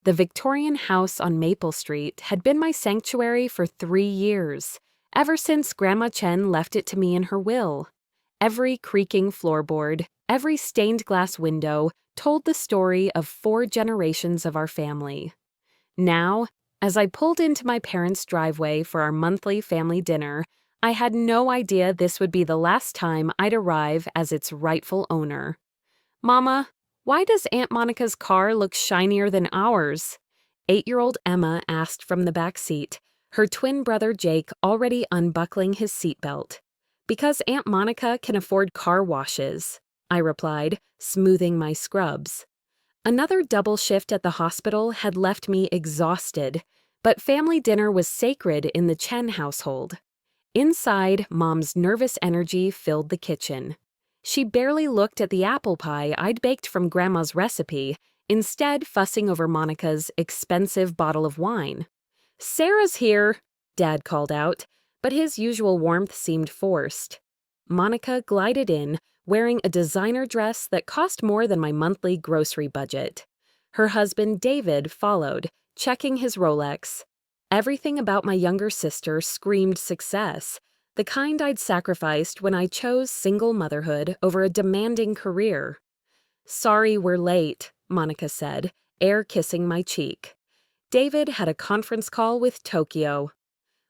The Victorian house on Maple Street had been my sanctuary for 3 years, ever since Grandma Chen left it to me in her will. Every creaking floorboard, every stained glass window told the story of 4 generations of our family. Now, as I pulled into my parents' driveway for our monthly family dinner, I had no idea this would be the last time I'd arrive as its rightful owner. "Mama, why does Aunt Monica's car look shinier than ours?" 8-year-old Emma asked from the back seat, her twin brother Jake already unbuckling his seatbelt. "Because Aunt Monica can afford car washes," I replied, smoothing my scrubs. Another double shift at the hospital had left me exhausted, but family dinner was sacred in the Chen household. Inside, Mom's nervous energy filled the kitchen. She barely looked at the apple pie I'd baked from Grandma's recipe, instead fussing over Monica's expensive bottle of wine. "Sarah's here," Dad called out, but his usual warmth seemed forced. Monica glided in, wearing a designer dress that cost more than my monthly grocery budget. Her husband, David, followed, checking his Rolex. Everything about my younger sister screamed success, the kind I'd sacrificed when I chose single motherhood over a demanding career. "Sorry we're late," Monica said, air kissing my cheek. David had a conference call with Tokyo.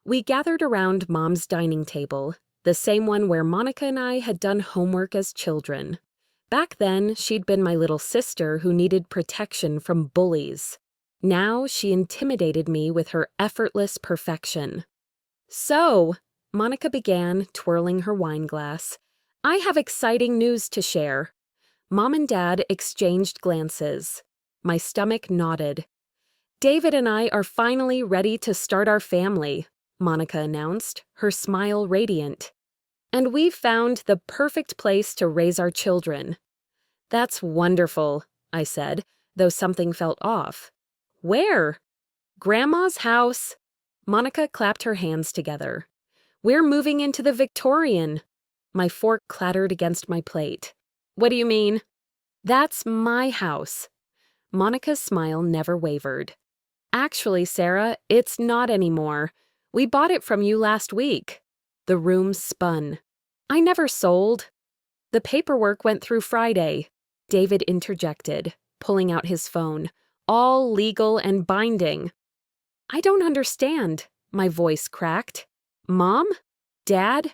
We gathered around Mom's dining table, the same one where Monica and I had done homework as children. Back then, she'd been my little sister who needed protection from bullies. Now she intimidated me with her effortless perfection. "So," Monica began, twirling her wine glass, "I have exciting news to share." Mom and Dad exchanged glances. My stomach nodded. "David and I are finally ready to start our family," Monica announced, her smile radiant. "And we've found the perfect place to raise our children." "That's wonderful," I said, though something felt off. "Where?" "Grandma's house." Monica clapped her hands together. "We're moving into the Victorian." My fork clattered against my plate. "What do you mean?" "That's my house." Monica's smile never wavered. "Actually, Sarah, it's not anymore. We bought it from you last week." The room spun. "I never sold." "The paperwork went through Friday," David interjected, pulling out his phone. "All legal and binding." "I don't understand," my voice cracked. "Mom? Dad?"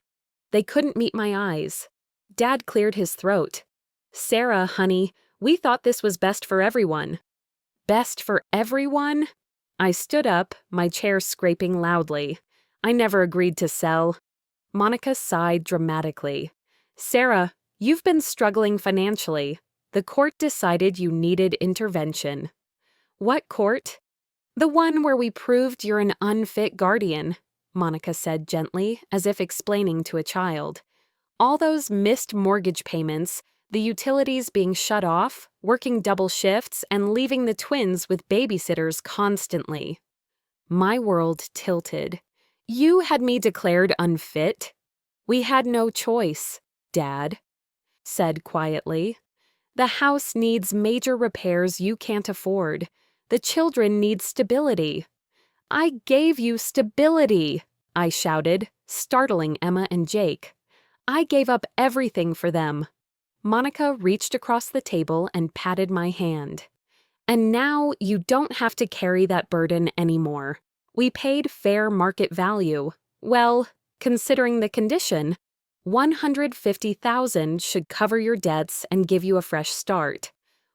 They couldn't meet my eyes. Dad cleared his throat. "Sarah, honey, we thought this was best for everyone." "Best for everyone?" I stood up, my chair scraping loudly. "I never agreed to sell." Monica sighed dramatically. "Sarah, you've been struggling financially. The court decided you needed intervention." "What court?" "The one where we proved you're an unfit guardian," Monica said gently, as if explaining to a child. "All those missed mortgage payments, the utilities being shut off, working double shifts, and leaving the twins with babysitters constantly." My world tilted. "You had me declared unfit?" "We had no choice," Dad said quietly. "The house needs major repairs you can't afford. The children need stability." "I gave you stability," I shouted, startling Emma and Jake. "I gave up everything for them." Monica reached across the table and patted my hand. "And now you don't have to carry that burden anymore. We paid fair market value. Well, considering the condition, $150,000 should cover your debts and give you a fresh start.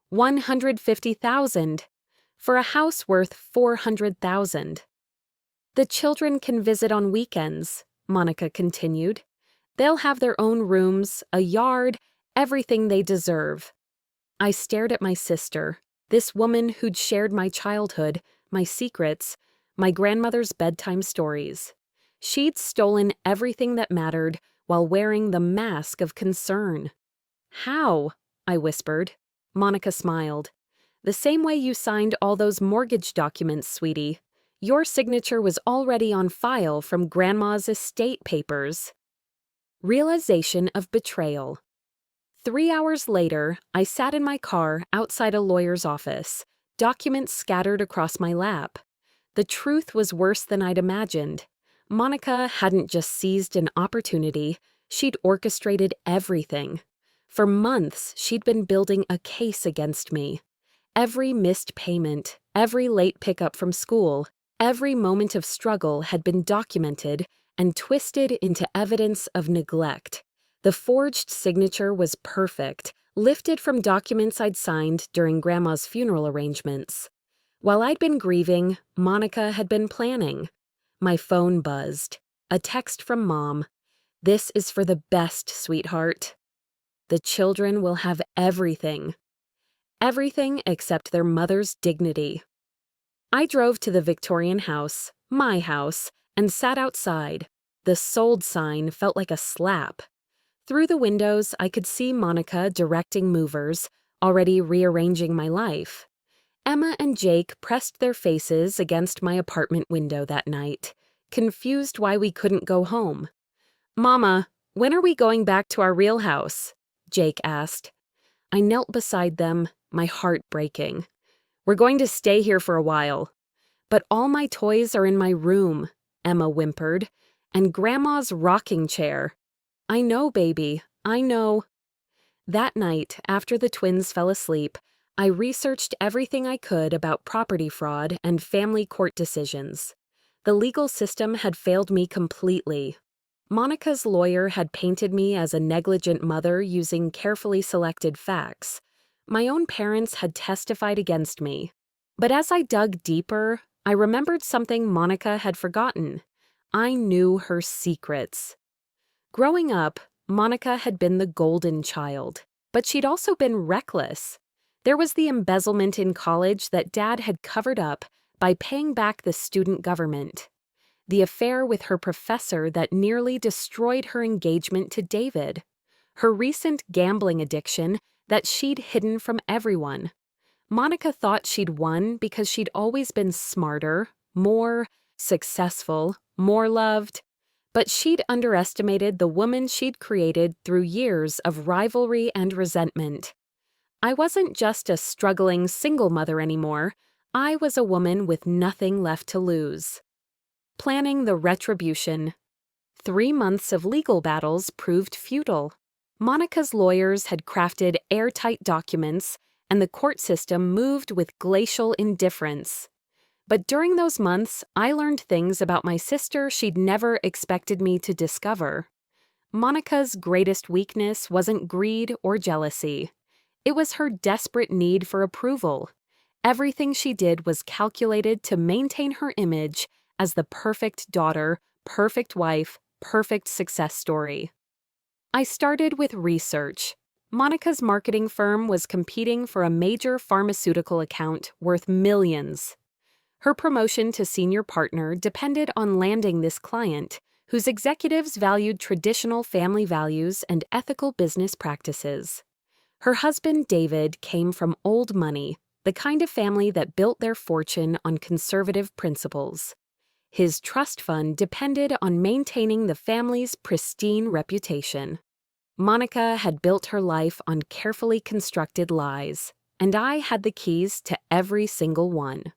$150,000 for a house worth $400,000. "The children can visit on weekends," Monica continued. "They'll have their own rooms, a yard, everything they deserve." I stared at my sister, this woman who'd shared my childhood, my secrets, my grandmother's bedtime stories. She'd stolen everything that mattered while wearing the mask of concern. "How?" I whispered. Monica smiled. "The same way you signed all those mortgage documents, sweetie. Your signature was already on file from Grandma's estate papers." Realization of betrayal. 3 hours later, I sat in my car outside a lawyer's office, documents scattered across my lap. The truth was worse than I'd imagined. Monica hadn't just seized an opportunity, she'd orchestrated everything. For months, she'd been building a case against me. Every missed payment, every late pickup from school, every moment of struggle had been documented and twisted into evidence of neglect. The forged signature was perfect, lifted from documents I'd signed during Grandma's funeral arrangements. While I'd been grieving, Monica had been planning. My phone buzzed. A text from Mom. "This is for the best, sweetheart. The children will have everything. Everything except their mother's dignity." I drove to the Victorian house, my house, and sat outside. The sold sign felt like a slap. Through the windows, I could see Monica directing movers, already rearranging my life. Emma and Jake pressed their faces against my apartment window that night, confused why we couldn't go home. "Mama, when are we going back to our real house?" Jake asked. I knelt beside them, my heart breaking. "We're going to stay here for a while." "But all my toys are in my room," Emma whimpered, "and Grandma's rocking chair." "I know, baby, I know." That night, after the twins fell asleep, I researched everything I could about property fraud and family court decisions. The legal system had failed me completely. Monica's lawyer had painted me as a negligent mother using carefully selected facts. My own parents had testified against me. But as I dug deeper, I remembered something Monica had forgotten. I knew her secrets. Growing up, Monica had been the golden child, but she'd also been reckless. There was the embezzlement in college that Dad had covered up by paying back the student government. The affair with her professor that nearly destroyed her engagement to David. Her recent gambling addiction that she'd hidden from everyone. Monica thought she'd won because she'd always been smarter, more successful, more loved. But she'd underestimated the woman she'd created through years of rivalry and resentment. I wasn't just a struggling single mother anymore. I was a woman with nothing left to lose. Planning the retribution. 3 months of legal battles proved futile. Monica's lawyers had crafted airtight documents, and the court system moved with glacial indifference. But during those months, I learned things about my sister she'd never expected me to discover. Monica's greatest weakness wasn't greed or jealousy. It was her desperate need for approval. Everything she did was calculated to maintain her image as the perfect daughter, perfect wife, perfect success story. I started with research. Monica's marketing firm was competing for a major pharmaceutical account worth millions. Her promotion to senior partner depended on landing this client, whose executives valued traditional family values and ethical business practices. Her husband, David, came from old money, the kind of family that built their fortune on conservative principles. His trust fund depended on maintaining the family's pristine reputation. Monica had built her life on carefully constructed lies, and I had the keys to every single one.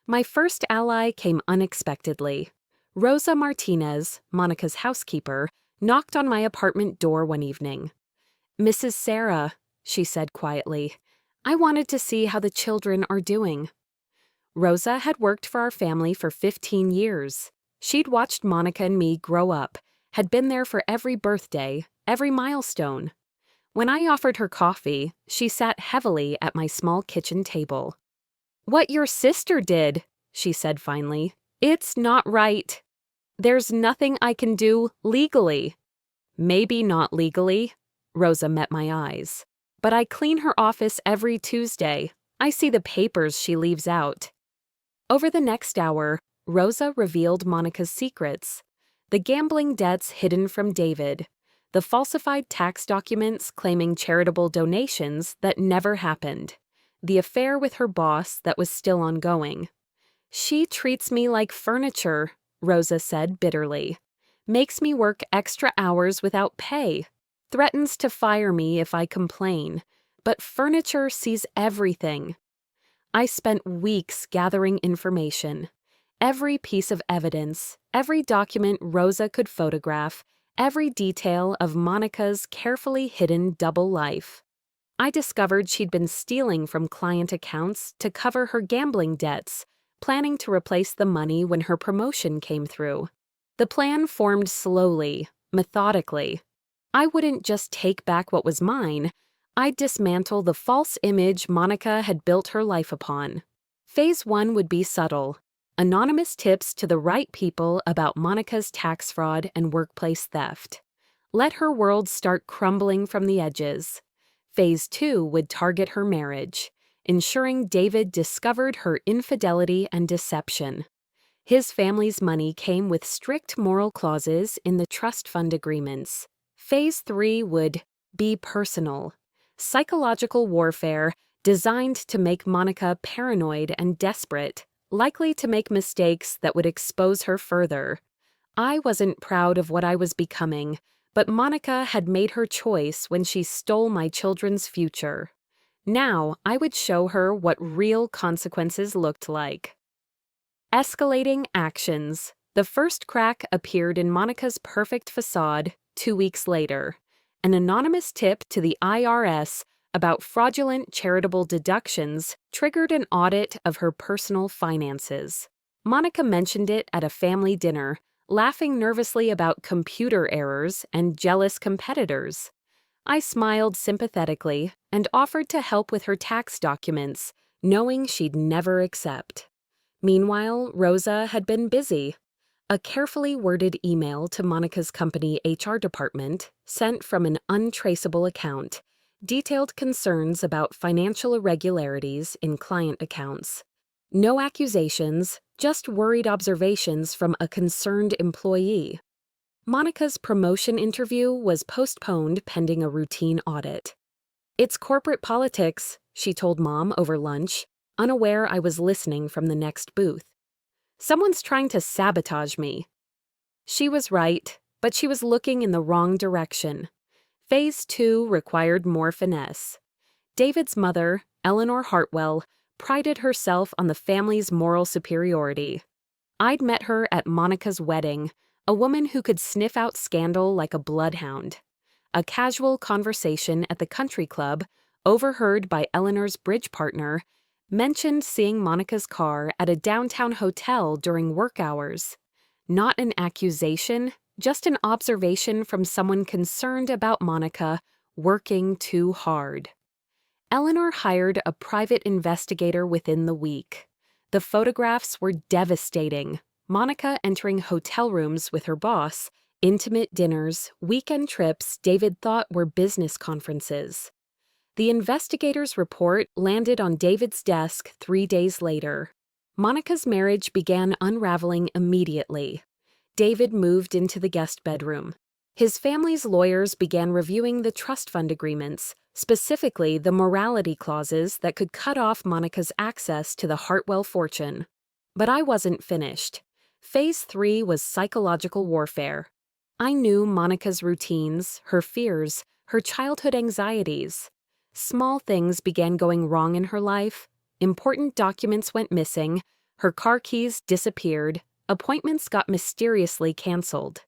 My first ally came unexpectedly. Rosa Martinez, Monica's housekeeper, knocked on my apartment door one evening. "Mrs. Sarah," she said quietly, "I wanted to see how the children are doing." Rosa had worked for our family for 15 years. She'd watched Monica and me grow up, had been there for every birthday, every milestone. When I offered her coffee, she sat heavily at my small kitchen table. "What your sister did," she said finally, "it's not right. There's nothing I can do legally." "Maybe not legally," Rosa met my eyes. "But I clean her office every Tuesday. I see the papers she leaves out." Over the next hour, Rosa revealed Monica's secrets. The gambling debts hidden from David. The falsified tax documents claiming charitable donations that never happened. The affair with her boss that was still ongoing. "She treats me like furniture," Rosa said bitterly. "Makes me work extra hours without pay. Threatens to fire me if I complain. But furniture sees everything." I spent weeks gathering information. Every piece of evidence, every document Rosa could photograph, every detail of Monica's carefully hidden double life. I discovered she'd been stealing from client accounts to cover her gambling debts, planning to replace the money when her promotion came through. The plan formed slowly, methodically. I wouldn't just take back what was mine. I'd dismantle the false image Monica had built her life upon. Phase 1 would be subtle. Anonymous tips to the right people about Monica's tax fraud and workplace theft. Let her world start crumbling from the edges. Phase 2 would target her marriage, ensuring David discovered her infidelity and deception. His family's money came with strict moral clauses in the trust fund agreements. Phase 3 would be personal. Psychological warfare designed to make Monica paranoid and desperate, likely to make mistakes that would expose her further. I wasn't proud of what I was becoming, but Monica had made her choice when she stole my children's future. Now I would show her what real consequences looked like. Escalating actions. The first crack appeared in Monica's perfect facade 2 weeks later. An anonymous tip to the IRS about fraudulent charitable deductions triggered an audit of her personal finances. Monica mentioned it at a family dinner, laughing nervously about computer errors and jealous competitors. I smiled sympathetically and offered to help with her tax documents, knowing she'd never accept. Meanwhile, Rosa had been busy. A carefully worded email to Monica's company HR department, sent from an untraceable account, detailed concerns about financial irregularities in client accounts. No accusations, just worried observations from a concerned employee. Monica's promotion interview was postponed pending a routine audit. "It's corporate politics," she told Mom over lunch, unaware I was listening from the next booth. "Someone's trying to sabotage me." She was right, but she was looking in the wrong direction. Phase 2 required more finesse. David's mother, Eleanor Hartwell, prided herself on the family's moral superiority. I'd met her at Monica's wedding, a woman who could sniff out scandal like a bloodhound. A casual conversation at the country club, overheard by Eleanor's bridge partner, mentioned seeing Monica's car at a downtown hotel during work hours. Not an accusation, just an observation from someone concerned about Monica working too hard. Eleanor hired a private investigator within the week. The photographs were devastating. Monica entering hotel rooms with her boss, intimate dinners, weekend trips David thought were business conferences. The investigator's report landed on David's desk 3 days later. Monica's marriage began unraveling immediately. David moved into the guest bedroom. His family's lawyers began reviewing the trust fund agreements, specifically the morality clauses that could cut off Monica's access to the Hartwell fortune. But I wasn't finished. Phase 3 was psychological warfare. I knew Monica's routines, her fears, her childhood anxieties. Small things began going wrong in her life. Important documents went missing. Her car keys disappeared. Appointments got mysteriously canceled.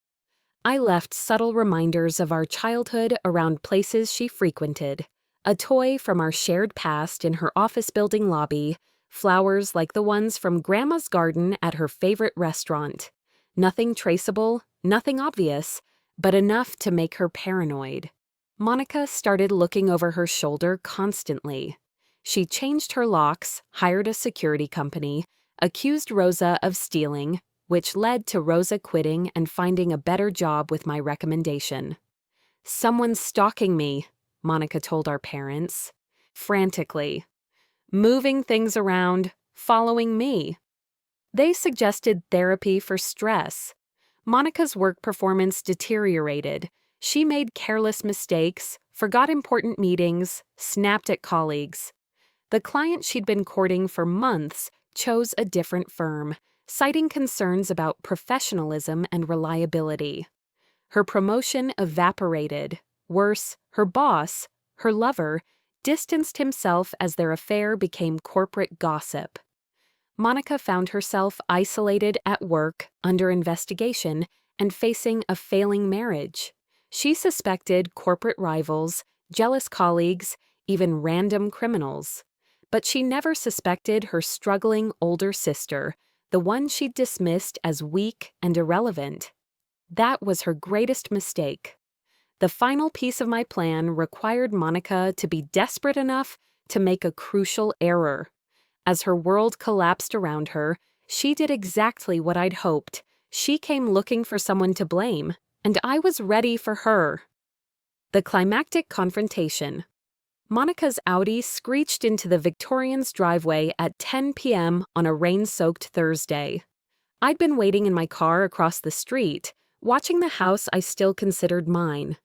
I left subtle reminders of our childhood around places she frequented. A toy from our shared past in her office building lobby, flowers like the ones from Grandma's garden at her favorite restaurant. Nothing traceable, nothing obvious, but enough to make her paranoid. Monica started looking over her shoulder constantly. She changed her locks, hired a security company, accused Rosa of stealing, which led to Rosa quitting and finding a better job with my recommendation. "Someone's stalking me," Monica told our parents, frantically. "Moving things around, following me." They suggested therapy for stress. Monica's work performance deteriorated. She made careless mistakes, forgot important meetings, snapped at colleagues. The client she'd been courting for months chose a different firm, citing concerns about professionalism and reliability. Her promotion evaporated. Worse, her boss, her lover, distanced himself as their affair became corporate gossip. Monica found herself isolated at work, under investigation, and facing a failing marriage. She suspected corporate rivals, jealous colleagues, even random criminals. But she never suspected her struggling older sister, the one she'd dismissed as weak and irrelevant. That was her greatest mistake. The final piece of my plan required Monica to be desperate enough to make a crucial error. As her world collapsed around her, she did exactly what I'd hoped. She came looking for someone to blame, and I was ready for her. The climactic confrontation. Monica's Audi screeched into the Victorians' driveway at 10 p.m. on a rain-soaked Thursday. I'd been waiting in my car across the street, watching the house I still considered mine.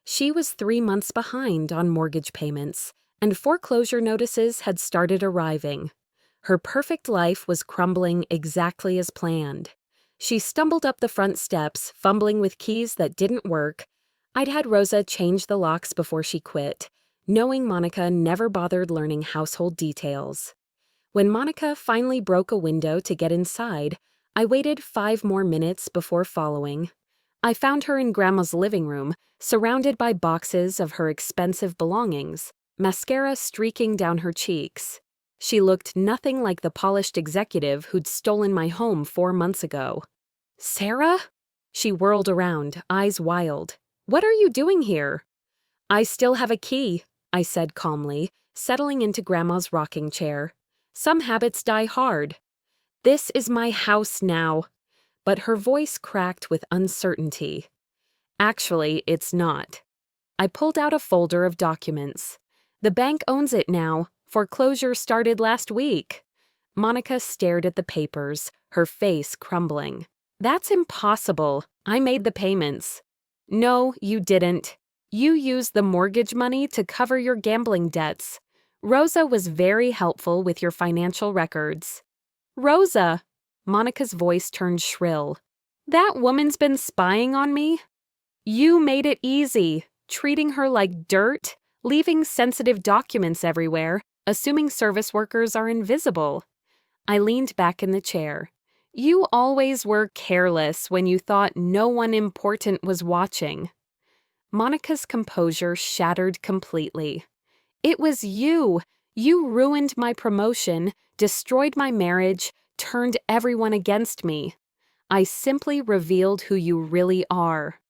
She was 3 months behind on mortgage payments, and foreclosure notices had started arriving. Her perfect life was crumbling exactly as planned. She stumbled up the front steps, fumbling with keys that didn't work. I'd had Rosa change the locks before she quit, knowing Monica never bothered learning household details. When Monica finally broke a window to get inside, I waited 5 more minutes before following. I found her in Grandma's living room, surrounded by boxes of her expensive belongings, mascara streaking down her cheeks. She looked nothing like the polished executive who'd stolen my home 4 months ago. "Sarah?" She whirled around, eyes wild. "What are you doing here?" "I still have a key," I said calmly, settling into Grandma's rocking chair. "Some habits die hard. This is my house now." But her voice cracked with uncertainty. "Actually, it's not." I pulled out a folder of documents. "The bank owns it now. Foreclosure started last week." Monica stared at the papers, her face crumbling. "That's impossible. I made the payments." "No, you didn't. You used the mortgage money to cover your gambling debts. Rosa was very helpful with your financial records." "Rosa!" Monica's voice turned shrill. "That woman's been spying on me?" "You made it easy, treating her like dirt, leaving sensitive documents everywhere, assuming service workers are invisible." I leaned back in the chair. "You always were careless when you thought no one important was watching." Monica's composure shattered completely. "It was you. You ruined my promotion, destroyed my marriage, turned everyone against me. I simply revealed who you really are."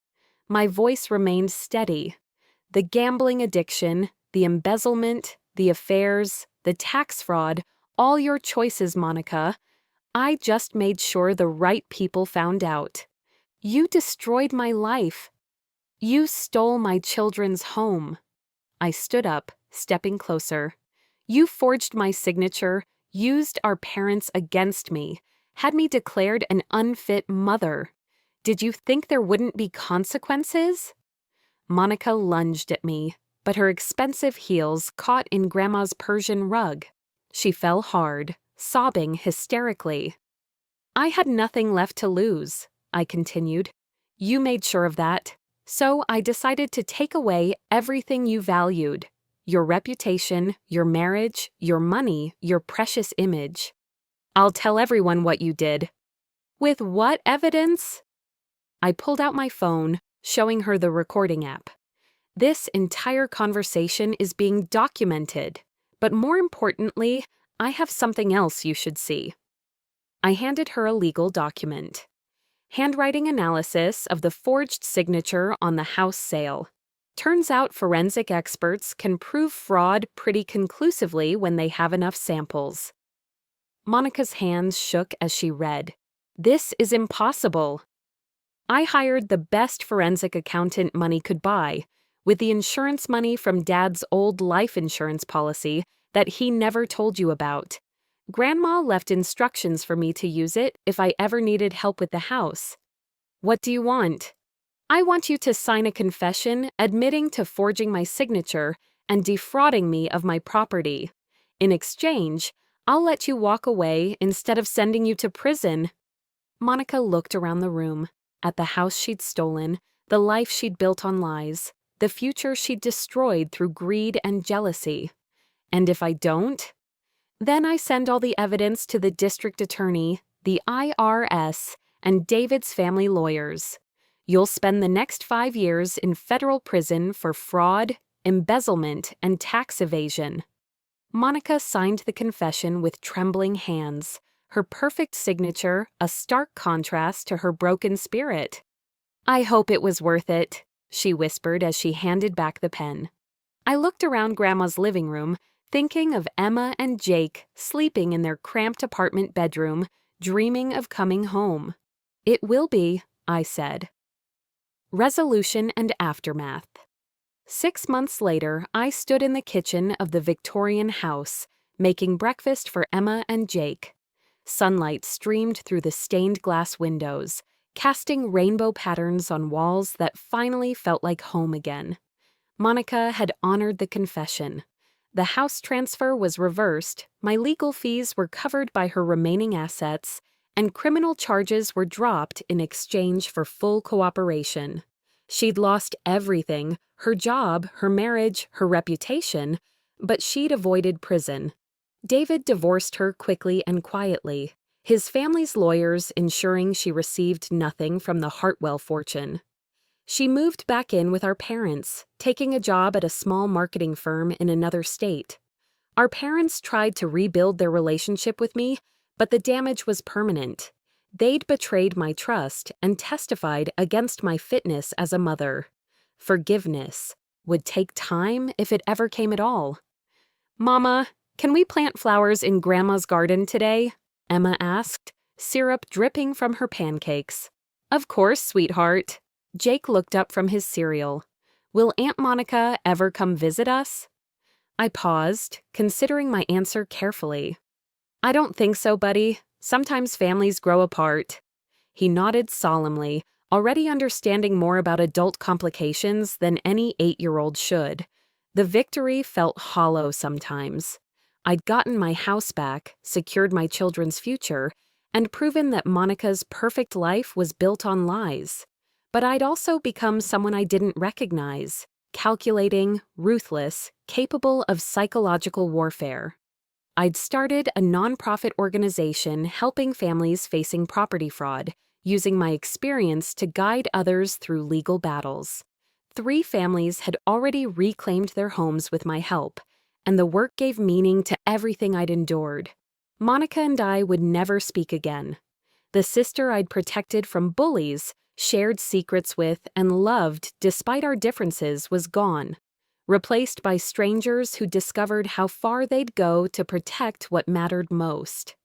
My voice remained steady. "The gambling addiction, the embezzlement, the affairs, the tax fraud, all your choices, Monica. I just made sure the right people found out. You destroyed my life. You stole my children's home." I stood up, stepping closer. "You forged my signature, used our parents against me, had me declared an unfit mother. Did you think there wouldn't be consequences?" Monica lunged at me, but her expensive heels caught in Grandma's Persian rug. She fell hard, sobbing hysterically. "I had nothing left to lose," I continued. "You made sure of that. So I decided to take away everything you valued. Your reputation, your marriage, your money, your precious image. I'll tell everyone what you did." "With what evidence?" I pulled out my phone, showing her the recording app. "This entire conversation is being documented, but more importantly, I have something else you should see." I handed her a legal document. Handwriting analysis of the forged signature on the house sale. Turns out forensic experts can prove fraud pretty conclusively when they have enough samples. Monica's hands shook as she read. "This is impossible." "I hired the best forensic accountant money could buy, with the insurance money from Dad's old life insurance policy that he never told you about. Grandma left instructions for me to use it if I ever needed help with the house." "What do you want?" "I want you to sign a confession admitting to forging my signature and defrauding me of my property. In exchange, I'll let you walk away instead of sending you to prison." Monica looked around the room, at the house she'd stolen, the life she'd built on lies, the future she'd destroyed through greed and jealousy. And if I don't? Then I send all the evidence to the district attorney, the IRS, and David's family lawyers. You'll spend the next 5 years in federal prison for fraud, embezzlement, and tax evasion. Monica signed the confession with trembling hands, her perfect signature a stark contrast to her broken spirit. "I hope it was worth it," she whispered as she handed back the pen. I looked around Grandma's living room, thinking of Emma and Jake sleeping in their cramped apartment bedroom, dreaming of coming home. "It will be," I said. Resolution and aftermath. 6 months later, I stood in the kitchen of the Victorian house, making breakfast for Emma and Jake. Sunlight streamed through the stained glass windows, casting rainbow patterns on walls that finally felt like home again. Monica had honored the confession. The house transfer was reversed, my legal fees were covered by her remaining assets, and criminal charges were dropped in exchange for full cooperation. She'd lost everything, her job, her marriage, her reputation, but she'd avoided prison. David divorced her quickly and quietly, his family's lawyers ensuring she received nothing from the Hartwell fortune. She moved back in with our parents, taking a job at a small marketing firm in another state. Our parents tried to rebuild their relationship with me, but the damage was permanent. They'd betrayed my trust and testified against my fitness as a mother. Forgiveness would take time if it ever came at all. "Mama, can we plant flowers in Grandma's garden today?" Emma asked, syrup dripping from her pancakes. "Of course, sweetheart." Jake looked up from his cereal. "Will Aunt Monica ever come visit us?" I paused, considering my answer carefully. "I don't think so, buddy. Sometimes families grow apart." He nodded solemnly, already understanding more about adult complications than any 8-year-old should. The victory felt hollow sometimes. I'd gotten my house back, secured my children's future, and proven that Monica's perfect life was built on lies. But I'd also become someone I didn't recognize, calculating, ruthless, capable of psychological warfare. I'd started a nonprofit organization helping families facing property fraud, using my experience to guide others through legal battles. 3 families had already reclaimed their homes with my help, and the work gave meaning to everything I'd endured. Monica and I would never speak again. The sister I'd protected from bullies, shared secrets with, and loved despite our differences was gone, replaced by strangers who discovered how far they'd go to protect what mattered most.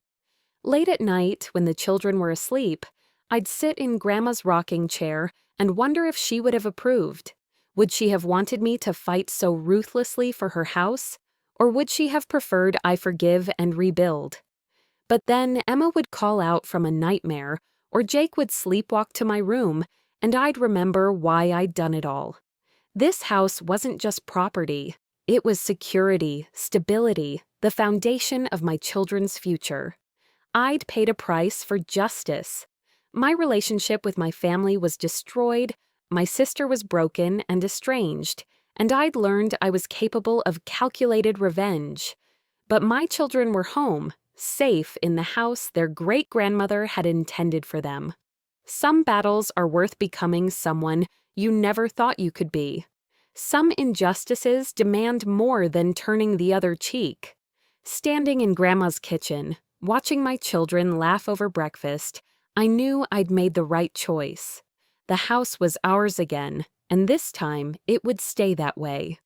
Late at night, when the children were asleep, I'd sit in Grandma's rocking chair and wonder if she would have approved. Would she have wanted me to fight so ruthlessly for her house, or would she have preferred I forgive and rebuild? But then Emma would call out from a nightmare, or Jake would sleepwalk to my room, and I'd remember why I'd done it all. This house wasn't just property. It was security, stability, the foundation of my children's future. I'd paid a price for justice. My relationship with my family was destroyed, my sister was broken and estranged, and I'd learned I was capable of calculated revenge. But my children were home, safe in the house their great-grandmother had intended for them. Some battles are worth becoming someone you never thought you could be. Some injustices demand more than turning the other cheek. Standing in Grandma's kitchen, watching my children laugh over breakfast, I knew I'd made the right choice. The house was ours again, and this time it would stay that way.